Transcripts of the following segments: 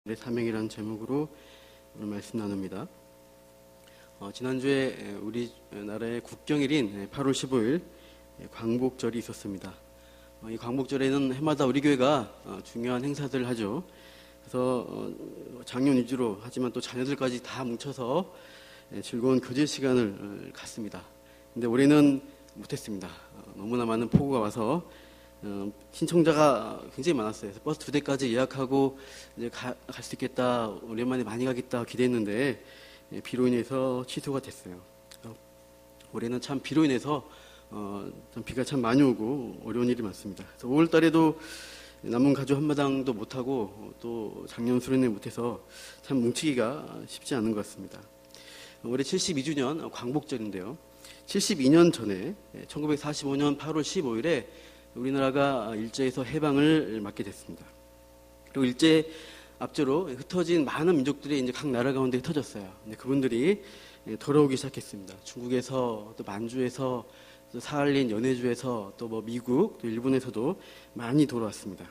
사명이라는 제목으로 오늘 말씀 나눕니다. 지난주에 우리나라의 국경일인 8월 15일 광복절이 있었습니다. 이 광복절에는 해마다 우리 교회가 중요한 행사들을 하죠. 그래서 장년 위주로 하지만 또 자녀들까지 다 뭉쳐서 즐거운 교제 시간을 갖습니다. 근데 올해는 못했습니다. 너무나 많은 폭우가 와서 신청자가 굉장히 많았어요. 그래서 버스 2대까지 예약하고 이제 갈 수 있겠다, 오랜만에 많이 가겠다 기대했는데 비로 인해서 취소가 됐어요. 올해는 참 비로 인해서 비가 참 많이 오고 어려운 일이 많습니다. 그래서 5월 달에도 남은 가족 한마당도 못하고 또 작년 수련회 못해서 참 뭉치기가 쉽지 않은 것 같습니다. 올해 72주년 광복절인데요. 72년 전에 1945년 8월 15일에 우리나라가 일제에서 해방을 맞게 됐습니다. 그리고 일제 앞제로 흩어진 많은 민족들이 이제 각 나라 가운데 흩어졌어요. 근데 그분들이 돌아오기 시작했습니다. 중국에서 또 만주에서 또 사할린 연해주에서 또 뭐 미국 또 일본에서도 많이 돌아왔습니다.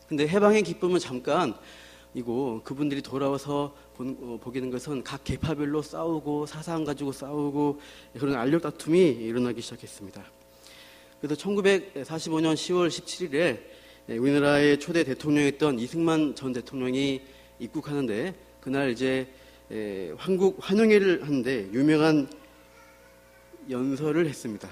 근데 해방의 기쁨은 잠깐이고 그분들이 돌아와서 보게 된 것은 각 계파별로 싸우고 사상 가지고 싸우고 그런 알력 다툼이 일어나기 시작했습니다. 그래서 1945년 10월 17일에 우리나라의 초대 대통령이었던 이승만 전 대통령이 입국하는데 그날 이제 한국 환영회를 하는데 유명한 연설을 했습니다.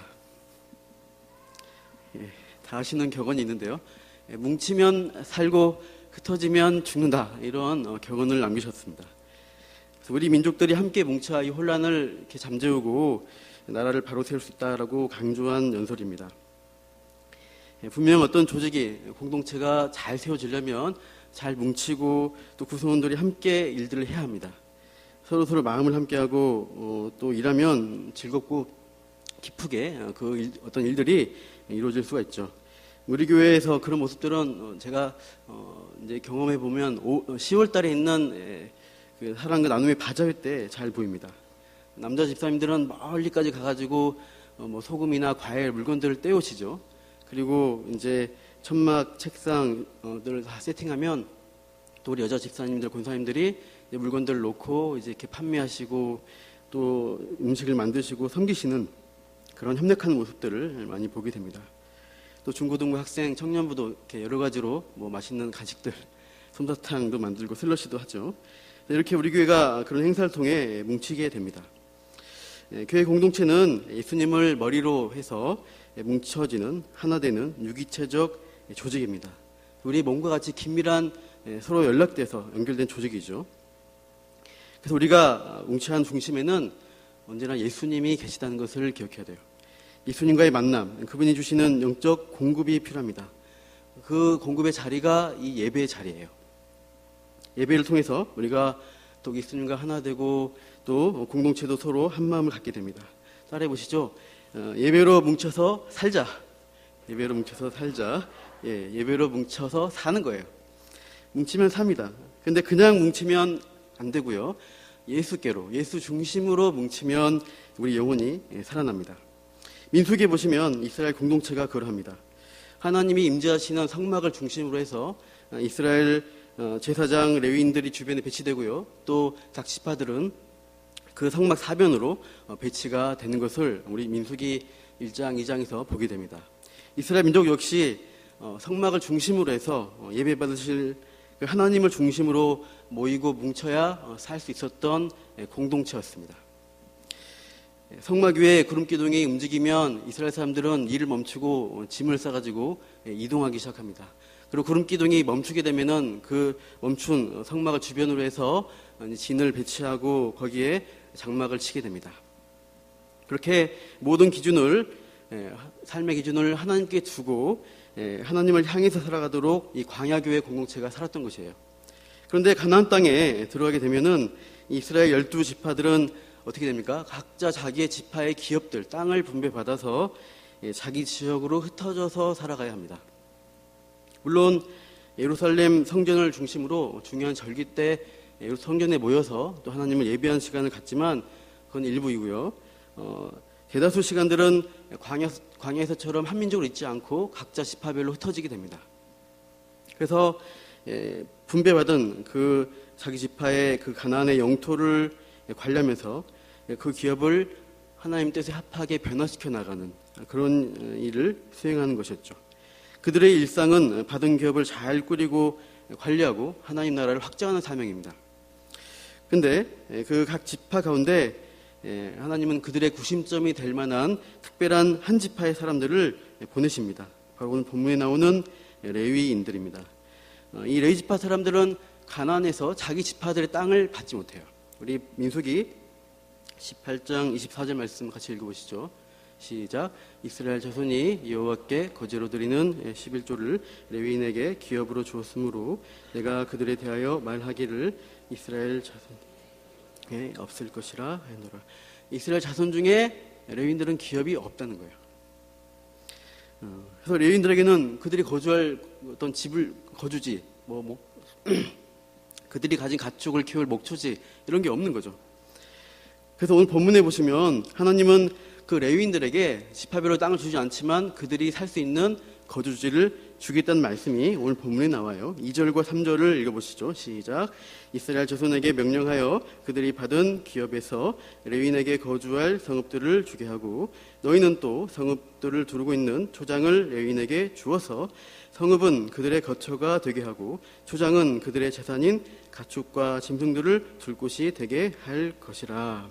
다 아시는 격언이 있는데요. 뭉치면 살고 흩어지면 죽는다, 이런 격언을 남기셨습니다. 그래서 우리 민족들이 함께 뭉쳐 이 혼란을 이렇게 잠재우고 나라를 바로 세울 수 있다라고 강조한 연설입니다. 분명 어떤 조직이, 공동체가 잘 세워지려면 잘 뭉치고 또 구성원들이 함께 일들을 해야 합니다. 서로 마음을 함께하고 또 일하면 즐겁고 기쁘게 어떤 일들이 이루어질 수가 있죠. 우리 교회에서 그런 모습들은 제가 이제 경험해 보면 10월 달에 있는 그 사랑과 나눔의 바자회 때 잘 보입니다. 남자 집사님들은 멀리까지 가가지고 뭐 소금이나 과일, 물건들을 떼오시죠. 그리고 이제 천막, 책상들을 다 세팅하면 또 우리 여자 집사님들, 권사님들이 물건들을 놓고 이제 이렇게 판매하시고 또 음식을 만드시고 섬기시는 그런 협력하는 모습들을 많이 보게 됩니다. 또 중고등부 학생, 청년부도 이렇게 여러 가지로 뭐 맛있는 간식들, 솜사탕도 만들고 슬러시도 하죠. 이렇게 우리 교회가 그런 행사를 통해 뭉치게 됩니다. 교회 공동체는 예수님을 머리로 해서 뭉쳐지는 하나 되는 유기체적 조직입니다. 우리 몸과 같이 긴밀한 서로 연락돼서 연결된 조직이죠. 그래서 우리가 뭉치한 중심에는 언제나 예수님이 계시다는 것을 기억해야 돼요. 예수님과의 만남, 그분이 주시는 영적 공급이 필요합니다. 그 공급의 자리가 이 예배의 자리예요. 예배를 통해서 우리가 또 예수님과 하나 되고 또 공동체도 서로 한 마음을 갖게 됩니다. 따라해 보시죠. 예배로 뭉쳐서 살자. 예배로 뭉쳐서 살자. 예배로 뭉쳐서 사는 거예요. 뭉치면 삽니다. 근데 그냥 뭉치면 안 되고요. 예수께로, 예수 중심으로 뭉치면 우리 영혼이 살아납니다. 민수기에 보시면 이스라엘 공동체가 그러합니다. 하나님이 임재하시는 성막을 중심으로 해서 이스라엘 제사장, 레위인들이 주변에 배치되고요. 또 각 지파들은 그 성막 사변으로 배치가 되는 것을 우리 민수기 1장, 2장에서 보게 됩니다. 이스라엘 민족 역시 성막을 중심으로 해서 예배 받으실 하나님을 중심으로 모이고 뭉쳐야 살 수 있었던 공동체였습니다. 성막 위에 구름기둥이 움직이면 이스라엘 사람들은 일을 멈추고 짐을 싸가지고 이동하기 시작합니다. 그리고 구름기둥이 멈추게 되면은 그 멈춘 성막을 주변으로 해서 진을 배치하고 거기에 장막을 치게 됩니다. 그렇게 모든 기준을, 삶의 기준을 하나님께 두고 하나님을 향해서 살아가도록 이 광야교회 공동체가 살았던 것이에요. 그런데 가나안 땅에 들어가게 되면은 이스라엘 12지파들은 어떻게 됩니까? 각자 자기의 지파의 기업들, 땅을 분배받아서 자기 지역으로 흩어져서 살아가야 합니다. 물론 예루살렘 성전을 중심으로 중요한 절기 때 성전에 모여서 또 하나님을 예배하는 시간을 갖지만 그건 일부이고요. 대다수 시간들은 광야에서처럼 한민족으로 있지 않고 각자 지파별로 흩어지게 됩니다. 그래서 분배받은 그 자기 지파의 그 가나안의 영토를 관리하면서 그 기업을 하나님 뜻에 합하게 변화시켜 나가는 그런 일을 수행하는 것이었죠. 그들의 일상은 받은 기업을 잘 꾸리고 관리하고 하나님 나라를 확장하는 사명입니다. 근데 그 각 지파 가운데 하나님은 그들의 구심점이 될 만한 특별한 한 지파의 사람들을 보내십니다. 바로 오늘 본문에 나오는 레위인들입니다. 이 레위 지파 사람들은 가나안에서 자기 지파들의 땅을 받지 못해요. 우리 민수기 18장 24절 말씀 같이 읽어보시죠. 시작. 이스라엘 자손이 여호와께 거제로 드리는 11조를 레위인에게 기업으로 주었으므로 내가 그들에 대하여 말하기를 이스라엘 자손에 없을 것이라 하노라. 이스라엘 자손 중에 레위인들은 기업이 없다는 거예요. 그래서 레위인들에게는 그들이 거주할 어떤 집을 거주지 그들이 가진 가축을 키울 목초지 이런 게 없는 거죠. 그래서 오늘 본문에 보시면 하나님은 그 레위인들에게 지파별로 땅을 주지 않지만 그들이 살 수 있는 거주지를 주겠다는 말씀이 오늘 본문에 나와요. 2절과 3절을 읽어보시죠. 시작. 이스라엘 자손에게 명령하여 그들이 받은 기업에서 레위인에게 거주할 성읍들을 주게 하고 너희는 또 성읍들을 두르고 있는 초장을 레위인에게 주어서 성읍은 그들의 거처가 되게 하고 초장은 그들의 재산인 가축과 짐승들을 둘 곳이 되게 할 것이라.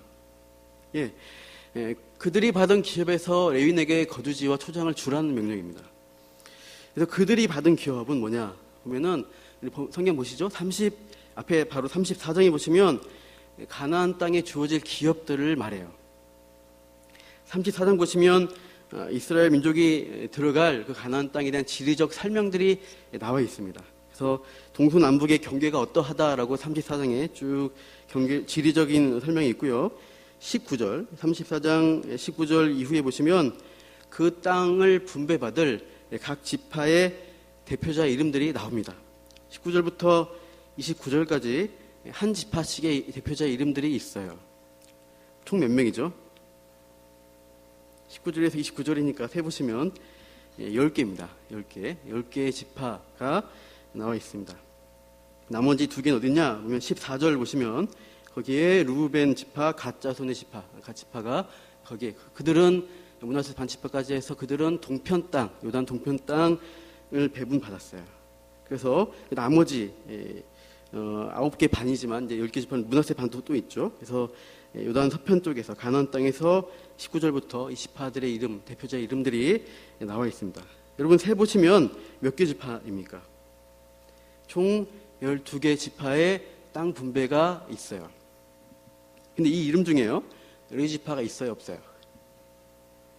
그들이 받은 기업에서 레위인에게 거주지와 초장을 주라는 명령입니다. 그래서 그들이 받은 기업은 뭐냐 보면은 성경 보시죠. 앞에 바로 34장에 보시면 가나안 땅에 주어질 기업들을 말해요. 34장 보시면 이스라엘 민족이 들어갈 그 가나안 땅에 대한 지리적 설명들이 나와 있습니다. 그래서 동서남북의 경계가 어떠하다라고 34장에 쭉 지리적인 설명이 있고요. 19절, 34장 19절 이후에 보시면 그 땅을 분배받을 각 지파의 대표자 이름들이 나옵니다. 19절부터 29절까지 한 지파씩의 대표자 이름들이 있어요. 총 몇 명이죠? 19절에서 29절이니까 세보시면 10개입니다. 10개의 지파가 나와 있습니다. 나머지 두 개는 어딨냐? 보면 14절 보시면 거기에 루벤 지파, 갓 자손의 지파, 갓 지파가 거기에 그들은 므낫세 반 지파까지 해서 그들은 동편 땅, 요단 동편 땅을 배분받았어요. 그래서 나머지 9개 반이지만 이제 10개 지파는 므낫세 반도 또 있죠. 그래서 요단 서편 쪽에서 가나안 땅에서 19절부터 이 지파들의 이름, 대표자 이름들이 나와 있습니다. 여러분 세 보시면 몇 개 지파입니까? 총 12개 지파의 땅 분배가 있어요. 근데 이 이름 중에요, 레위 지파가 있어요, 없어요?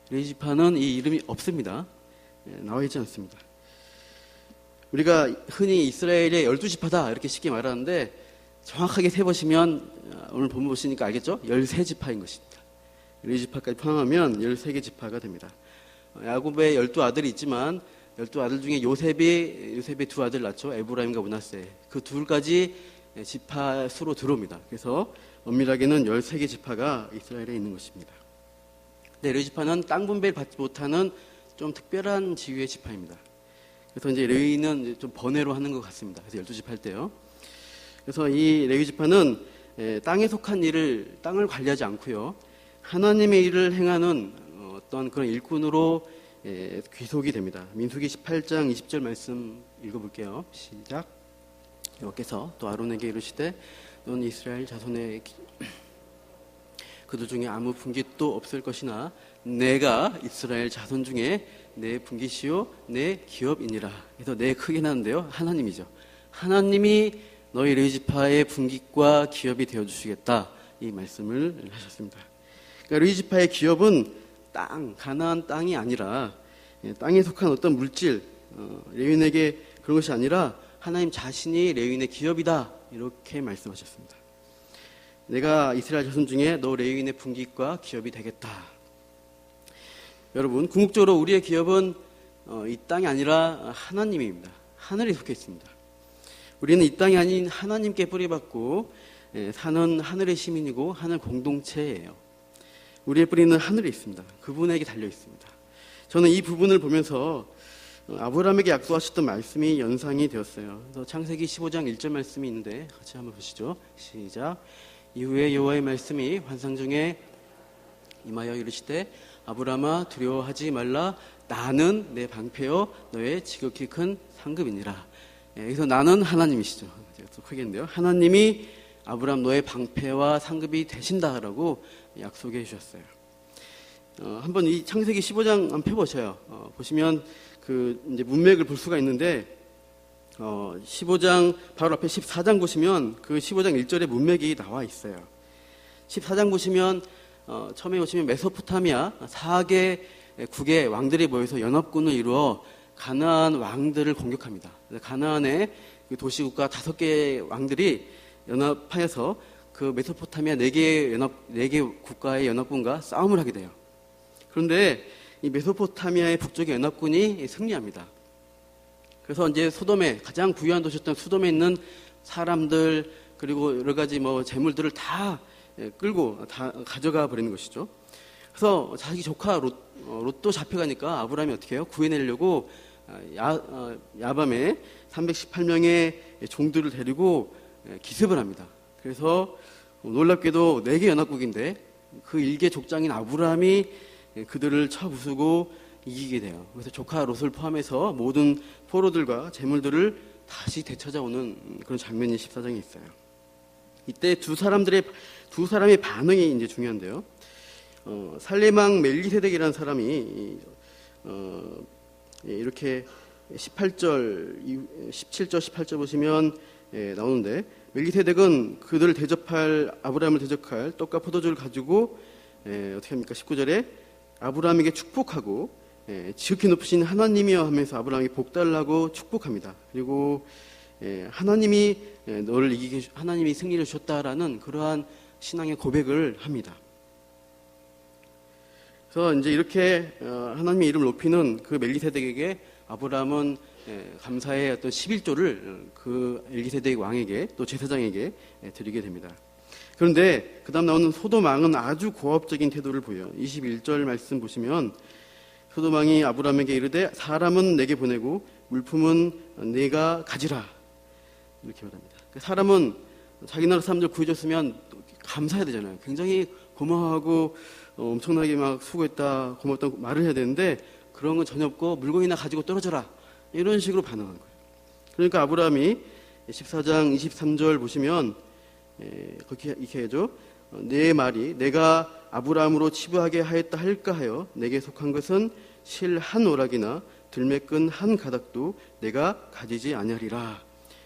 레위 지파는 이 이름이 없습니다. 나와 있지 않습니다. 우리가 흔히 이스라엘의 12지파다 이렇게 쉽게 말하는데 정확하게 세보시면 오늘 본문 보시니까 알겠죠? 13지파인 것입니다. 레위 지파까지 포함하면 13개 지파가 됩니다. 야곱의 12아들이 있지만 12아들 중에 요셉이 두 아들 낳죠. 에브라임과 므낫세. 그 둘까지 지파 수로 들어옵니다. 그래서 엄밀하게는 13개 지파가 이스라엘에 있는 것입니다. 네, 레위 지파는 땅 분배를 받지 못하는 좀 특별한 지위의 지파입니다. 그래서 이제 레위는 좀 번외로 하는 것 같습니다. 그래서 12지파 할 때요. 그래서 이 레위 지파는 땅에 속한 일을 땅을 관리하지 않고요. 하나님의 일을 행하는 어떤 그런 일꾼으로 귀속이 됩니다. 민수기 18장 20절 말씀 읽어볼게요. 시작. 여호와께서 또 아론에게 이르시되 넌 이스라엘 자손의 그들 중에 아무 분깃도 없을 것이나 내가 이스라엘 자손 중에 내 분깃이요 내 기업이니라. 그래서 내 크긴 하는데요, 하나님이죠. 하나님이 너희 레위 지파의 분깃과 기업이 되어주시겠다, 이 말씀을 하셨습니다. 그러니까 레위 지파의 기업은 가나안 땅이 아니라 땅에 속한 어떤 물질, 레위인에게 그런 것이 아니라 하나님 자신이 레위인의 기업이다, 이렇게 말씀하셨습니다. 내가 이스라엘 자손 중에 너 레위인의 분깃과 기업이 되겠다. 여러분, 궁극적으로 우리의 기업은 이 땅이 아니라 하나님입니다. 하늘에 속해 있습니다. 우리는 이 땅이 아닌 하나님께 뿌리받고 사는 하늘의 시민이고 하늘 공동체예요. 우리의 뿌리는 하늘에 있습니다. 그분에게 달려 있습니다. 저는 이 부분을 보면서 아브라함에게 약속하셨던 말씀이 연상이 되었어요. 그래서 창세기 15장 1절 말씀이 있는데 같이 한번 보시죠. 시작. 이후에 여호와의 말씀이 환상 중에 임하여 이르시되 아브라함아 두려워하지 말라 나는 내 방패여 너의 지극히 큰 상급이니라. 여기서 나는 하나님이시죠. 제가 또 크겠는데요. 하나님이 아브라함 너의 방패와 상급이 되신다라고 약속해 주셨어요. 한번 이 창세기 15장 한번 펴보셔요. 보시면 그 이제 문맥을 볼 수가 있는데 15장 바로 앞에 14장 보시면 그 15장 1절에 문맥이 나와 있어요. 14장 보시면 처음에 보시면 메소포타미아 4개 국의 왕들이 모여서 연합군을 이루어 가나안 왕들을 공격합니다. 가나안의 도시국가 5개의 왕들이 연합하여서 그 메소포타미아 4개 국가의 연합군과 싸움을 하게 돼요. 그런데 이 메소포타미아의 북쪽의 연합군이 승리합니다. 그래서 이제 소돔에 가장 부유한 도시였던 소돔에 있는 사람들 그리고 여러 가지 재물들을 다 끌고 다 가져가 버리는 것이죠. 그래서 자기 조카 롯도 잡혀가니까 아브라함이 어떻게 해요? 구해내려고 야밤에 318명의 종들을 데리고 기습을 합니다. 그래서 놀랍게도 4개 연합국인데 그 일개 족장인 아브라함이 그들을 쳐 부수고 이기게 돼요. 그래서 조카 롯을 포함해서 모든 포로들과 재물들을 다시 되찾아오는 그런 장면이 14장에 있어요. 이때 두 사람의 반응이 이제 중요한데요. 살레망 멜기세덱이라는 사람이 이렇게 17절, 18절 보시면 나오는데 멜기세덱은 그들을 아브라함을 대접할 떡과 포도주를 가지고 어떻게 합니까? 19절에 아브라함에게 축복하고 지극히 높으신 하나님이여 하면서 아브라함에게 복달라고 축복합니다. 그리고 하나님이 너를 이기게 하나님이 승리를 주셨다라는 그러한 신앙의 고백을 합니다. 그래서 이제 이렇게 하나님의 이름을 높이는 그 멜기세덱에게 아브라함은 감사의 어떤 11조를 그 멜기세덱 왕에게 또 제사장에게 드리게 됩니다. 그런데 그 다음 나오는 소돔 왕은 아주 고압적인 태도를 보여요. 21절 말씀 보시면 소돔 왕이 아브라함에게 이르되 사람은 내게 보내고 물품은 내가 가지라 이렇게 말합니다. 사람은 자기 나라 사람들 구해줬으면 감사해야 되잖아요. 굉장히 고마워하고 엄청나게 막 수고했다 고맙다고 말을 해야 되는데 그런 건 전혀 없고 물건이나 가지고 떨어져라 이런 식으로 반응한 거예요. 그러니까 아브라함이 14장 23절 보시면 그렇게 하죠. 내 말이 내가 아브라함으로 치부하게 하였다 할까 하여 내게 속한 것은 실 한 오락이나 들매끈 한 가닥도 내가 가지지 아니하리라.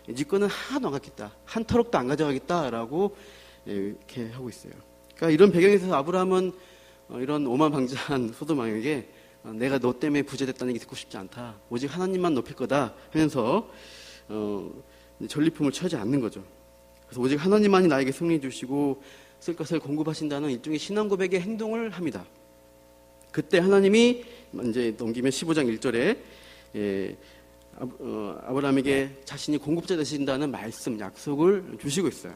네 거는 하나도 안 갖겠다. 한 터럭도 안 가져가겠다라고 이렇게 하고 있어요. 그러니까 이런 배경에서 아브라함은 이런 오만방자한 소돔 왕에게 내가 너 때문에 부재됐다는 얘기 듣고 싶지 않다. 오직 하나님만 높일 거다 하면서 전리품을 취하지 않는 거죠. 그래서 오직 하나님만이 나에게 승리 주시고 쓸 것을 공급하신다는 일종의 신앙 고백의 행동을 합니다. 그때 하나님이 이제 넘기면 15장 1절에 아브라함에게 자신이 공급자 되신다는 말씀, 약속을 주시고 있어요.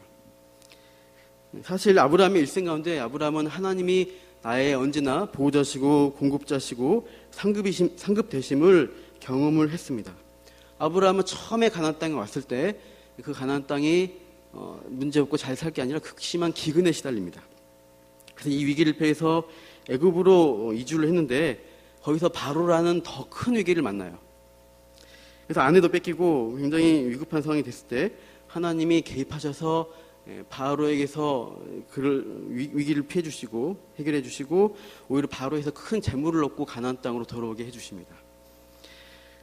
사실 아브라함의 일생 가운데 아브라함은 하나님이 나의 언제나 보호자시고 공급자시고 상급 되심을 경험을 했습니다. 아브라함은 처음에 가나안 땅에 왔을 때 그 가나안 땅이 문제없고 잘 살 게 아니라 극심한 기근에 시달립니다. 그래서 이 위기를 피해서 애굽으로 이주를 했는데 거기서 바로라는 더 큰 위기를 만나요. 그래서 아내도 뺏기고 굉장히 위급한 상황이 됐을 때 하나님이 개입하셔서 바로에게서 그를 위기를 피해 주시고 해결해 주시고 오히려 바로에서 큰 재물을 얻고 가나안 땅으로 돌아오게 해 주십니다.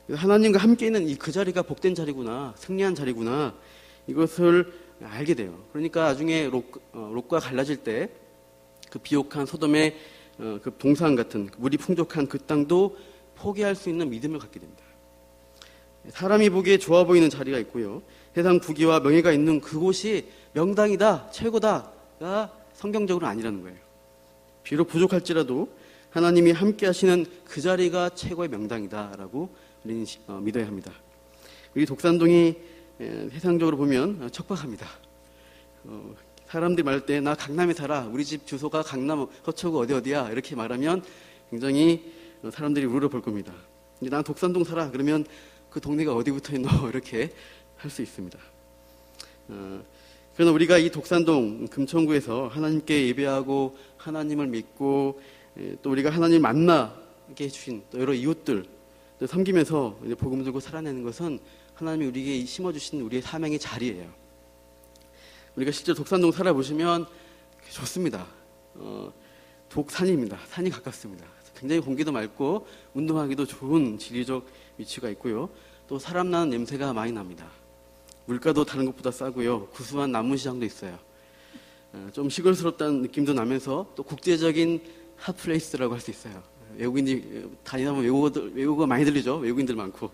하나님과 함께 있는 그 자리가 복된 자리구나, 승리한 자리구나 이것을 알게 돼요. 그러니까 나중에 롯과 갈라질 때 그 비옥한 소돔의 그 동산 같은 물이 풍족한 그 땅도 포기할 수 있는 믿음을 갖게 됩니다. 사람이 보기에 좋아 보이는 자리가 있고요. 세상 부귀와 명예가 있는 그곳이 명당이다, 최고다가 성경적으로는 아니라는 거예요. 비록 부족할지라도 하나님이 함께 하시는 그 자리가 최고의 명당이다라고 우리는 믿어야 합니다. 우리 독산동이 세상적으로 보면 척박합니다. 사람들이 말할 때 나 강남에 살아, 우리 집 주소가 강남 서초구 어디야 이렇게 말하면 굉장히 사람들이 우러러 볼 겁니다. 이제 난 독산동 살아. 그러면 그 동네가 어디 붙어 있노? 이렇게 할 수 있습니다. 그러나 우리가 이 독산동 금천구에서 하나님께 예배하고 하나님을 믿고 또 우리가 하나님을 만나게 해주신 또 여러 이웃들 섬기면서 이제 복음 들고 살아내는 것은 하나님이 우리에게 심어주신 우리의 사명의 자리예요. 우리가 실제 독산동 살아보시면 좋습니다. 독산입니다. 산이 가깝습니다. 굉장히 공기도 맑고 운동하기도 좋은 지리적 위치가 있고요. 또 사람 나는 냄새가 많이 납니다. 물가도 다른 것보다 싸고요. 구수한 나무시장도 있어요. 좀 시골스럽다는 느낌도 나면서 또 국제적인 핫플레이스라고 할 수 있어요. 외국인이 다니다 보면 외국어가 많이 들리죠. 외국인들 많고.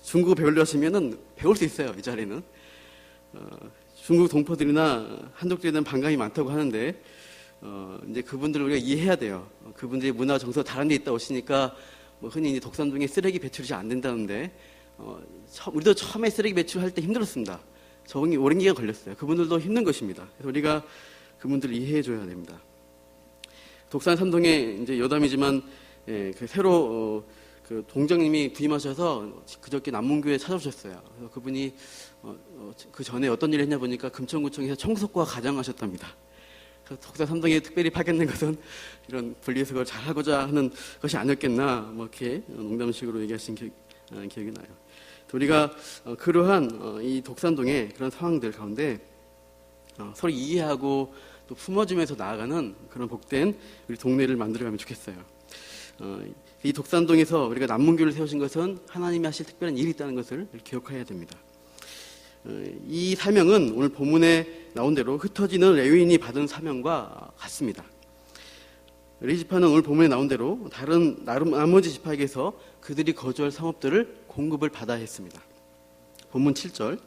중국어 배우려 하시면은 배울 수 있어요. 이 자리는. 중국 동포들이나 한족들에는 반감이 많다고 하는데 이제 그분들을 우리가 이해해야 돼요. 그분들이 문화 정서 다른 데 있다 오시니까 뭐 흔히 이제 독산동에 쓰레기 배출이 잘 안 된다는데 우리도 처음에 쓰레기 배출할 때 힘들었습니다. 적응이 오랜 기간 걸렸어요. 그분들도 힘든 것입니다. 그래서 우리가 그분들을 이해해 줘야 됩니다. 독산 삼동에 이제 여담이지만 그 새로 그 동장님이 부임하셔서 그저께 남문교에 찾아오셨어요. 그래서 그분이 그 전에 어떤 일을 했냐 보니까 금천구청에서 청소과 가장하셨답니다. 그래서 독산 삼동에 특별히 파견된 것은 이런 분리수거를 잘 하고자 하는 것이 아니었겠나 뭐 이렇게 농담식으로 얘기하신 기억이 나요. 우리가 그러한 이 독산동의 그런 상황들 가운데 서로 이해하고 또 품어주면서 나아가는 그런 복된 우리 동네를 만들어가면 좋겠어요. 이 독산동에서 우리가 남문교를 세우신 것은 하나님이 하실 특별한 일이 있다는 것을 기억해야 됩니다. 이 사명은 오늘 본문에 나온 대로 흩어지는 레위인이 받은 사명과 같습니다. 레위 지파는 오늘 본문에 나온 대로 다른 나머지 지파에게서 그들이 거주할 성읍들을 공급을 받아야 했습니다. 본문 7절,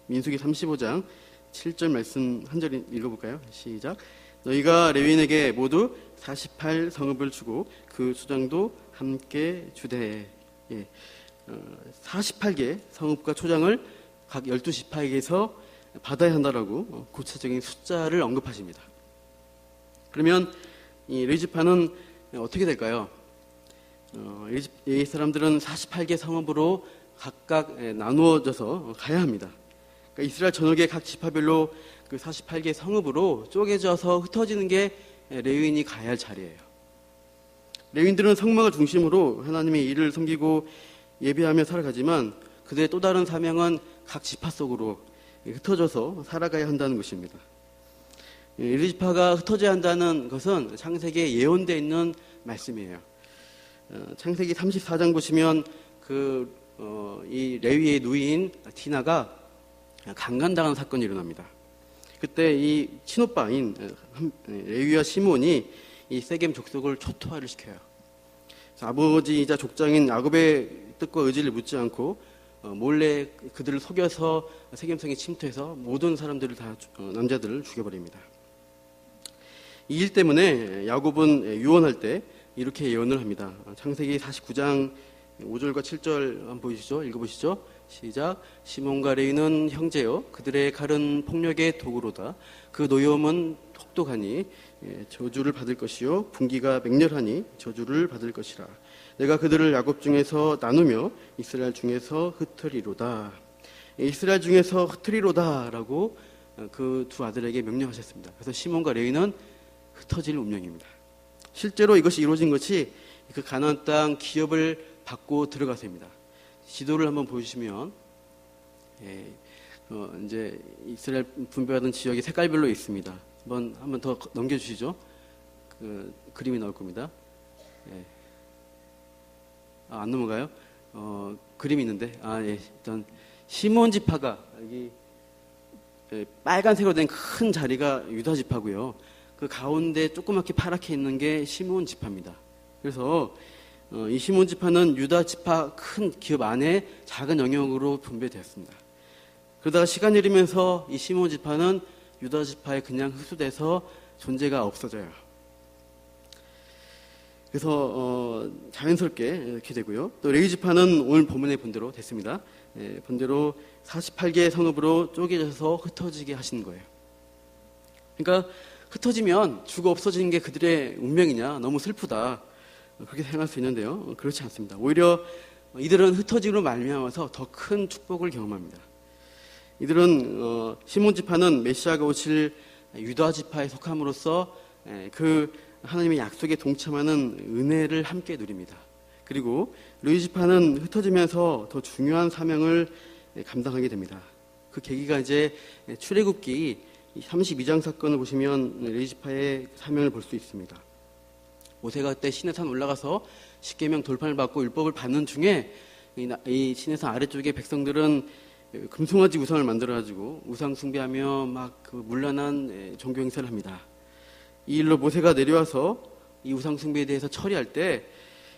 민수기 35장 7절 말씀 한 절 읽어볼까요? 시작. 너희가 레위인에게 모두 48 성읍을 주고 그 초장도 함께 주되. 48개 성읍과 초장을 각 12지파에게서 받아야 한다라고 구체적인 숫자를 언급하십니다. 그러면 이 레위 지파는 어떻게 될까요? 이 사람들은 48개 성읍으로 각각 나누어져서 가야 합니다. 그러니까 이스라엘 전역의 각 지파별로 그 48개 성읍으로 쪼개져서 흩어지는 게 레위인이 가야 할 자리예요. 레위인들은 성막을 중심으로 하나님의 일을 섬기고 예배하며 살아가지만 그들의 또 다른 사명은 각 지파 속으로 흩어져서 살아가야 한다는 것입니다. 레위 지파가 흩어져야 한다는 것은 창세기에 예언되어 있는 말씀이에요. 창세기 34장 보시면 이 레위의 누이인 디나가 강간당하는 사건이 일어납니다. 그때 이 친오빠인 레위와 시몬이 이 세겜 족속을 초토화를 시켜요. 아버지이자 족장인 야곱의 뜻과 의지를 묻지 않고 몰래 그들을 속여서 세겜성에 침투해서 모든 사람들을 다 남자들을 죽여버립니다. 이 일 때문에 야곱은 유언할 때 이렇게 예언을 합니다. 창세기 49장 5절과 7절 한번 보이시죠? 읽어보시죠. 시작. 시몬과 레위는 형제요 그들의 칼은 폭력의 도구로다. 그 노여움은 혹독하니 저주를 받을 것이요 분기가 맹렬하니 저주를 받을 것이라. 내가 그들을 야곱 중에서 나누며 이스라엘 중에서 흩으리로다. 이스라엘 중에서 흩으리로다라고 그 두 아들에게 명령하셨습니다. 그래서 시몬과 레위는 흩어질 운명입니다. 실제로 이것이 이루어진 것이 그 가나안 땅 기업을 받고 들어가서입니다. 지도를 한번 보여주시면 이제 이스라엘 분배받은 지역이 색깔별로 있습니다. 한번 더 넘겨주시죠. 그 그림이 나올 겁니다. 안 넘어가요? 그림이 있는데 일단 시몬 지파가 여기 빨간색으로 된 큰 자리가 유다 지파고요. 그 가운데 조그맣게 파랗게 있는 게 시몬 지파입니다. 그래서 이 시몬 지파는 유다 지파 큰 기업 안에 작은 영역으로 분배되었습니다. 그러다가 시간이 흐르면서 이 시몬 지파는 유다 지파에 그냥 흡수돼서 존재가 없어져요. 그래서 자연스럽게 이렇게 되고요. 또 레위 지파는 오늘 본문에 본대로 됐습니다. 본대로 48개의 성읍으로 쪼개져서 흩어지게 하시는 거예요. 그러니까 흩어지면 죽어 없어지는 게 그들의 운명이냐, 너무 슬프다. 그렇게 생각할 수 있는데요. 그렇지 않습니다. 오히려 이들은 흩어짐으로 말미암아서 더 큰 축복을 경험합니다. 이들은 시몬 지파는 메시아가 오실 유다 지파에 속함으로써 그 하나님의 약속에 동참하는 은혜를 함께 누립니다. 그리고 레위 지파는 흩어지면서 더 중요한 사명을 감당하게 됩니다. 그 계기가 이제 출애굽기 32장 사건을 보시면 레위 지파의 사명을 볼 수 있습니다. 모세가 그때 시내산 올라가서 십계명 돌판을 받고 율법을 받는 중에 이 시내산 아래쪽에 백성들은 금송아지 우상을 만들어가지고 우상 숭배하며 막 그 문란한 종교 행사를 합니다. 이 일로 모세가 내려와서 이 우상 숭배에 대해서 처리할 때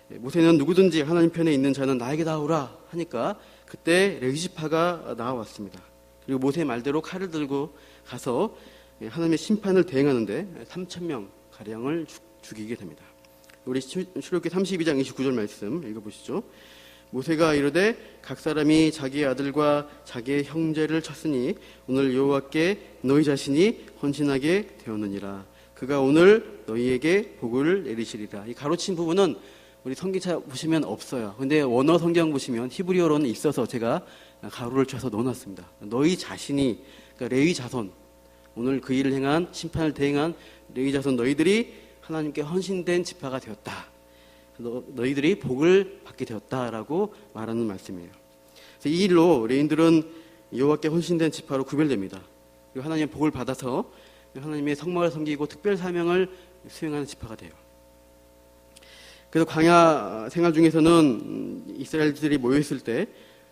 모세는 누구든지 하나님 편에 있는 자는 나에게 나오라 하니까 그때 레위 지파가 나와왔습니다. 그리고 모세의 말대로 칼을 들고 가서 하나님의 심판을 대행하는데 3,000명 가량을 죽이게 됩니다. 우리 출애굽기 32장 29절 말씀 읽어보시죠. 모세가 이르되 각 사람이 자기의 아들과 자기의 형제를 쳤으니 오늘 여호와께 너희 자신이 헌신하게 되었느니라. 그가 오늘 너희에게 복을 내리시리라. 이 가로친 부분은 우리 성경차 보시면 없어요. 근데 원어 성경 보시면 히브리어로는 있어서 제가 가로를 쳐서 넣어놨습니다. 너희 자신이, 그러니까 레위 자손, 오늘 그 일을 행한, 심판을 대행한 레위 자손 너희들이 하나님께 헌신된 지파가 되었다. 너희들이 복을 받게 되었다라고 말하는 말씀이에요. 그래서 이 일로 레위인들은 여호와께 헌신된 지파로 구별됩니다. 그리고 하나님의 복을 받아서 하나님의 성막을 섬기고 특별 사명을 수행하는 지파가 돼요. 그래서 광야 생활 중에서는 이스라엘들이 모여있을 때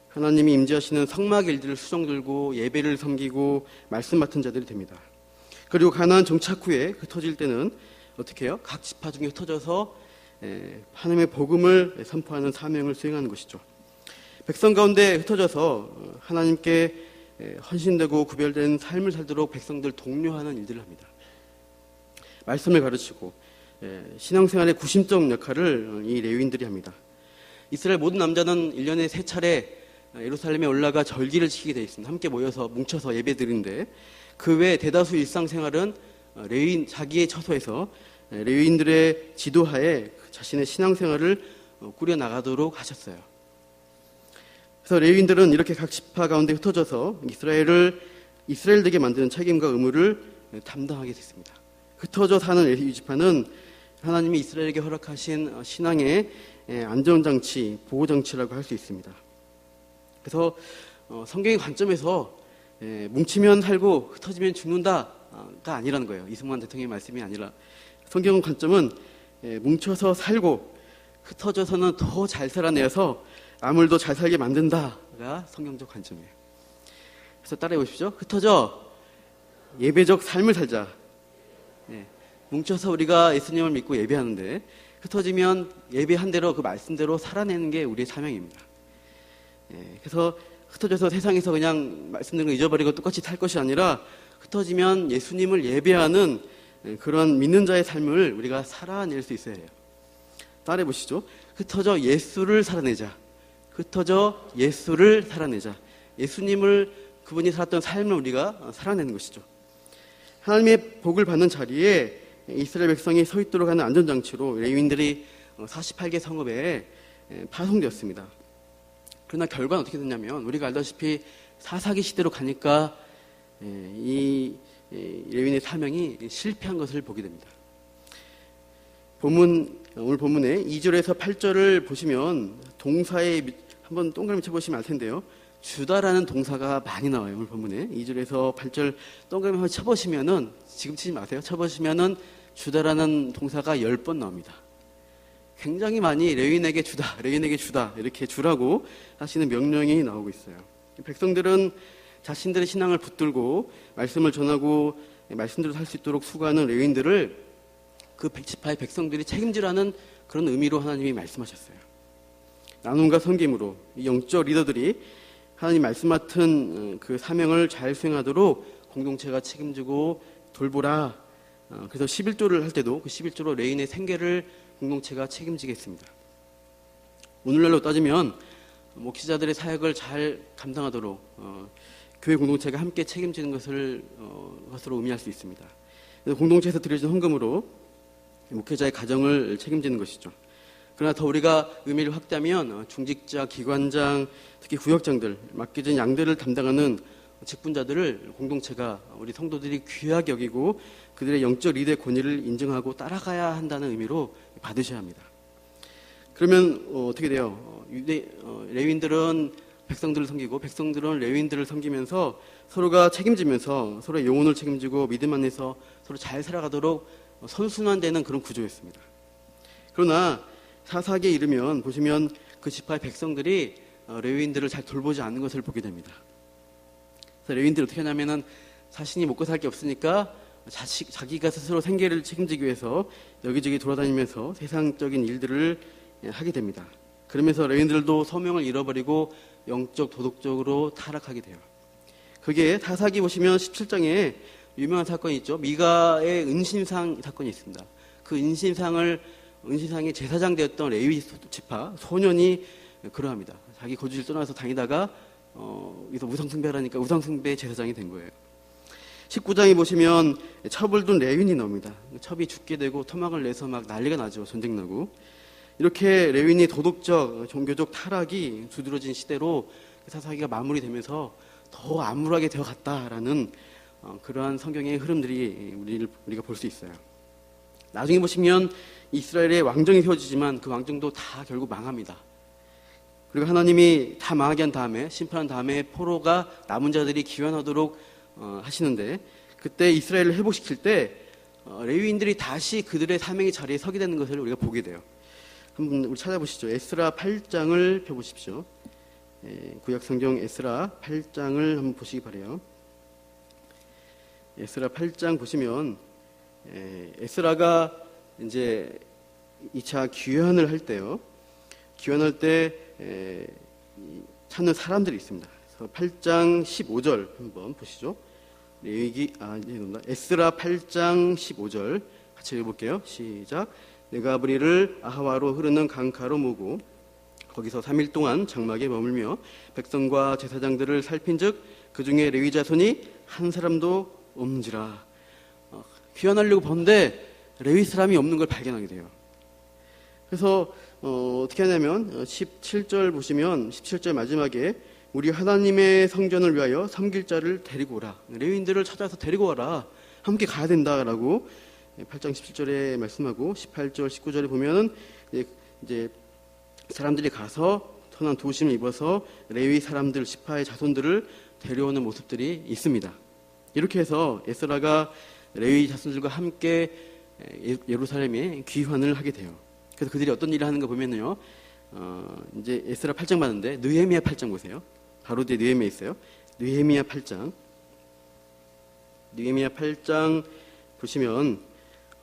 하나님이 임재하시는 성막 일들을 수종 들고 예배를 섬기고 말씀 맡은 자들이 됩니다. 그리고 가나안 정착 후에 흩어질 때는 어떻게 해요? 각 지파 중에 흩어져서 하나님의 복음을 선포하는 사명을 수행하는 것이죠. 백성 가운데 흩어져서 하나님께 헌신되고 구별된 삶을 살도록 백성들 독려하는 일들을 합니다. 말씀을 가르치고 신앙생활의 구심적 역할을 이 레위인들이 합니다. 이스라엘 모든 남자는 1년에 3차례 예루살렘에 올라가 절기를 지키게 되어 있습니다. 함께 모여서 뭉쳐서 예배드리는데 그 외 대다수 일상생활은 레위인 자기의 처소에서 레위인들의 지도하에 자신의 신앙생활을 꾸려나가도록 하셨어요. 그래서 레위인들은 이렇게 각 지파 가운데 흩어져서 이스라엘되게 만드는 책임과 의무를 담당하게 됐습니다. 흩어져 사는 레위 지파는 하나님이 이스라엘에게 허락하신 신앙의 안전장치, 보호장치라고 할 수 있습니다. 그래서 성경의 관점에서 뭉치면 살고 흩어지면 죽는다가 아니라는 거예요. 이승만 대통령의 말씀이 아니라 성경 관점은 뭉쳐서 살고 흩어져서는 더 잘 살아내어서 남을 더 잘 살게 만든다가 성경적 관점이에요. 그래서 따라해 보십시오. 흩어져 예배적 삶을 살자. 뭉쳐서 우리가 예수님을 믿고 예배하는데 흩어지면 예배한 대로 그 말씀대로 살아내는 게 우리의 사명입니다. 그래서 흩어져서 세상에서 그냥 말씀드린 거 잊어버리고 똑같이 살 것이 아니라 흩어지면 예수님을 예배하는 그런 믿는 자의 삶을 우리가 살아낼 수 있어야 해요. 따라해 보시죠. 흩어져 예수를 살아내자. 흩어져 예수를 살아내자. 예수님을 그분이 살았던 삶을 우리가 살아내는 것이죠. 하나님의 복을 받는 자리에 이스라엘 백성이 서 있도록 하는 안전장치로 레위인들이 48개 성읍에 파송되었습니다. 그러나 결과는 어떻게 됐냐면 우리가 알다시피 사사기 시대로 가니까 이 레위인의 사명이 실패한 것을 보게 됩니다. 오늘 본문에 2절에서 8절을 보시면 동사에 한번 동그라미 쳐보시면 알 텐데요. 주다라는 동사가 많이 나와요. 오늘 본문에 2절에서 8절 동그라미 한번 쳐보시면은 지금 치지 마세요. 쳐보시면은 주다라는 동사가 10번 나옵니다. 굉장히 많이 레위인에게 주다 이렇게 주라고 하시는 명령이 나오고 있어요. 백성들은 자신들의 신앙을 붙들고 말씀을 전하고 말씀대로 살 수 있도록 수고하는 레위인들을 그 지파의 백성들이 책임지라는 그런 의미로 하나님이 말씀하셨어요. 나눔과 섬김으로 이 영적 리더들이 하나님 말씀 맡은 그 사명을 잘 수행하도록 공동체가 책임지고 돌보라. 그래서 11조를 할 때도 그 11조로 레위인의 생계를 공동체가 책임지겠습니다. 오늘날로 따지면 목회자들의 사역을 잘 감당하도록 교회 공동체가 함께 책임지는 것으로 의미할 수 있습니다. 그래서 공동체에서 드려진 헌금으로 목회자의 가정을 책임지는 것이죠. 그러나 더 우리가 의미를 확대하면 중직자, 기관장, 특히 구역장들, 맡겨진 양들을 담당하는 직분자들을 공동체가 우리 성도들이 귀하게 여기고 그들의 영적 리더의 권위를 인정하고 따라가야 한다는 의미로 받으셔야 합니다. 그러면 어떻게 돼요? 레위인들은 백성들을 섬기고 백성들은 레위인들을 섬기면서 서로가 책임지면서 서로의 영혼을 책임지고 믿음 안에서 서로 잘 살아가도록 선순환되는 그런 구조였습니다. 그러나 사사기에 이르면 보시면 그 지파의 백성들이 레위인들을 잘 돌보지 않는 것을 보게 됩니다. 그래서 레위인들이 어떻게 하냐면은 자신이 먹고 살 게 없으니까 자기가 스스로 생계를 책임지기 위해서 여기저기 돌아다니면서 세상적인 일들을 하게 됩니다. 그러면서 레위인들도 소명을 잃어버리고 영적 도덕적으로 타락하게 돼요. 그게 사사기 보시면 17장에 유명한 사건이 있죠. 미가의 은신상 사건이 있습니다. 그 은신상의 제사장 되었던 레위 지파 소년이 그러합니다. 자기 거주지를 떠나서 다니다가 여기서 우상숭배하니까 우상숭배 제사장이 된 거예요. 19장에 보시면 첩을 둔 레위인이 나옵니다. 첩이 죽게 되고 토막을 내서 막 난리가 나죠. 전쟁 나고. 이렇게 레위인이 도덕적, 종교적 타락이 두드러진 시대로 사사기가 마무리되면서 더 암울하게 되어갔다라는 그러한 성경의 흐름들이 우리가 볼 수 있어요. 나중에 보시면 이스라엘의 왕정이 세워지지만 그 왕정도 다 결국 망합니다. 그리고 하나님이 다 망하게 한 다음에 심판한 다음에 포로가 남은 자들이 귀환하도록 하시는데 그때 이스라엘을 회복시킬 때 레위인들이 다시 그들의 사명의 자리에 서게 되는 것을 우리가 보게 돼요. 한번 우리 찾아보시죠. 에스라 8장을 펴보십시오. 구약성경 에스라 8장을 한번 보시기 바라요. 에스라 8장 보시면 에스라가 이제 2차 귀환을 할 때요. 귀환할 때 찾는 사람들이 있습니다. 그래서 8장 15절 한번 보시죠. 에스라 8장 15절 같이 읽어볼게요. 시작. 내가 아브리를 아하와로 흐르는 강가로 모고 거기서 3일 동안 장막에 머물며 백성과 제사장들을 살핀즉 그 중에 레위 자손이 한 사람도 없는지라. 귀환하려고 보는데 레위 사람이 없는 걸 발견하게 돼요. 그래서 어떻게 하냐면 17절 보시면 17절 마지막에 우리 하나님의 성전을 위하여 섬길 자를 데리고 오라. 레위인들을 찾아서 데리고 와라. 함께 가야 된다라고 8장 17절에 말씀하고 18절 19절에 보면은 이제 사람들이 가서 선한 도심을 입어서 레위 사람들 지파의 자손들을 데려오는 모습들이 있습니다. 이렇게 해서 에스라가 레위 자손들과 함께 예루살렘에 귀환을 하게 돼요. 그래서 그들이 어떤 일을 하는가 보면요, 이제 에스라 8장 봤는데 느헤미야 8장 보세요. 바로 뒤에 느헤미야 있어요. 느헤미야 8장 보시면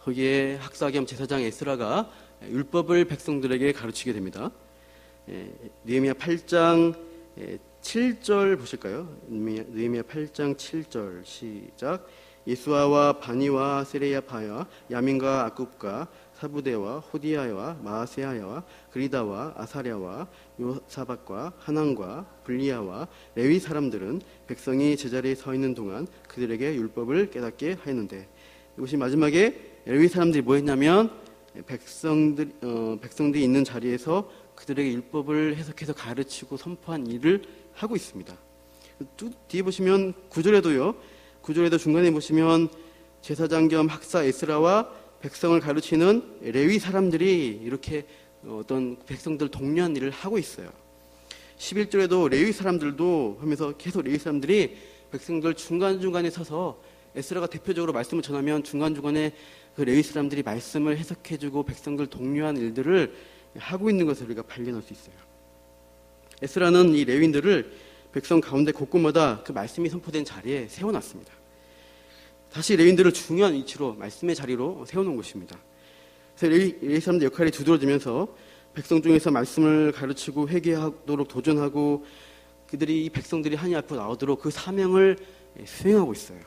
거기에 학사겸 제사장 에스라가 율법을 백성들에게 가르치게 됩니다. 느헤미야 8장 7절 보실까요? 느헤미야 8장 7절 시작. 예수아와 바니와 세레야파와 야민과 아굽과 사부대와 호디야와 마아세야와 그리다와 아사랴와 요사박과 하난과 블리야와 레위 사람들은 백성이 제자리에 서 있는 동안 그들에게 율법을 깨닫게 하였는데, 이것이 마지막에 레위 사람들이 뭐 했냐면 백성들이 있는 자리에서 그들에게 율법을 해석해서 가르치고 선포한 일을 하고 있습니다. 뒤에 보시면 9절에도 중간에 보시면 제사장 겸 학사 에스라와 백성을 가르치는 레위 사람들이 이렇게 어떤 백성들 독려한 일을 하고 있어요. 11절에도 레위 사람들도 하면서 계속 레위 사람들이 백성들 중간중간에 서서 에스라가 대표적으로 말씀을 전하면 중간중간에 그 레위 사람들이 말씀을 해석해주고 백성들 독려한 일들을 하고 있는 것을 우리가 발견할 수 있어요. 에스라는 이 레위인들을 백성 가운데 곳곳마다 그 말씀이 선포된 자리에 세워놨습니다. 다시 레위인들을 중요한 위치로 말씀의 자리로 세워놓은 것입니다. 그래서 레위 사람들 역할이 두드러지면서 백성 중에서 말씀을 가르치고 회개하도록 도전하고 그들이 이 백성들이 하나님 앞으로 나오도록 그 사명을 수행하고 있어요.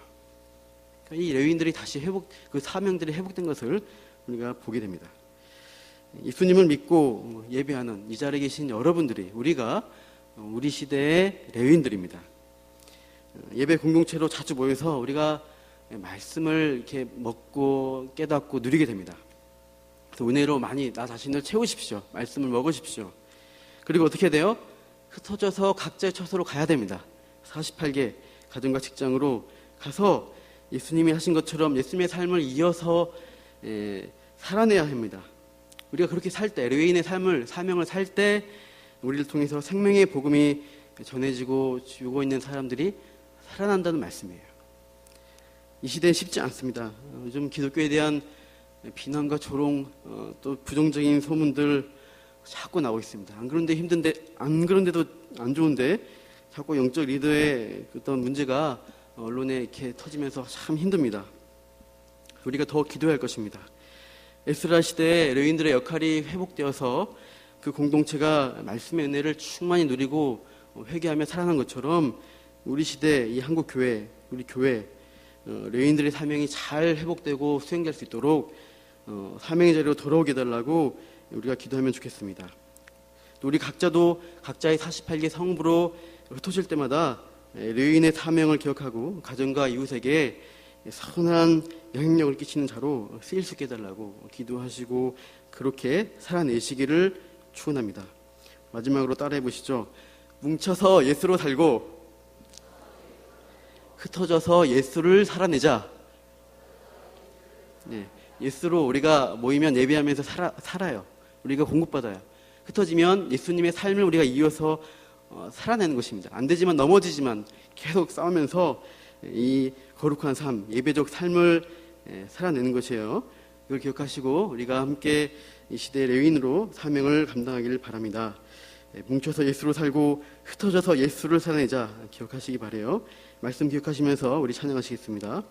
그러니까 이 레위인들이 다시 그 사명들이 회복된 것을 우리가 보게 됩니다. 예수님을 믿고 예배하는 이 자리에 계신 여러분들이 우리 시대의 레위인들입니다. 예배 공동체로 자주 모여서 우리가 말씀을 이렇게 먹고 깨닫고 누리게 됩니다. 그래서 은혜로 많이 나 자신을 채우십시오. 말씀을 먹으십시오. 그리고 어떻게 돼요? 흩어져서 각자의 처소로 가야 됩니다. 48개 가정과 직장으로 가서 예수님이 하신 것처럼 예수님의 삶을 이어서 살아내야 합니다. 우리가 그렇게 살 때, 레위인의 삶을, 사명을 살 때 우리를 통해서 생명의 복음이 전해지고 주고 있는 사람들이 살아난다는 말씀이에요. 이 시대는 쉽지 않습니다. 요즘 기독교에 대한 비난과 조롱, 또 부정적인 소문들 자꾸 나오고 있습니다. 안 그런데도 안 좋은데 자꾸 영적 리더의 어떤 문제가 언론에 이렇게 터지면서 참 힘듭니다. 우리가 더 기도해야 할 것입니다. 에스라 시대에 레위인들의 역할이 회복되어서 그 공동체가 말씀의 은혜를 충만히 누리고 회개하며 살아난 것처럼 우리 시대 이 한국 교회, 우리 교회 레위인들의 사명이 잘 회복되고 수행될 수 있도록 사명의 자리로 돌아오게 해달라고 우리가 기도하면 좋겠습니다. 또 우리 각자도 각자의 48개 성부로 흩어질 때마다 레위인의 사명을 기억하고 가정과 이웃에게 선한 영향력을 끼치는 자로 쓰일 수 있게 해달라고 기도하시고 그렇게 살아내시기를 축원합니다. 마지막으로 따라해 보시죠. 뭉쳐서 예수로 살고 흩어져서 예수를 살아내자. 네, 예수로 우리가 모이면 예배하면서 살아요. 우리가 공급받아요. 흩어지면 예수님의 삶을 우리가 이어서 살아내는 것입니다. 안 되지만 넘어지지만 계속 싸우면서 이 거룩한 삶, 예배적 삶을 살아내는 것이에요. 이걸 기억하시고 우리가 함께 이 시대의 레위인으로 사명을 감당하기를 바랍니다. 뭉쳐서 예수로 살고 흩어져서 예수를 살아내자 기억하시기 바라요. 말씀 기억하시면서 우리 찬양하시겠습니다.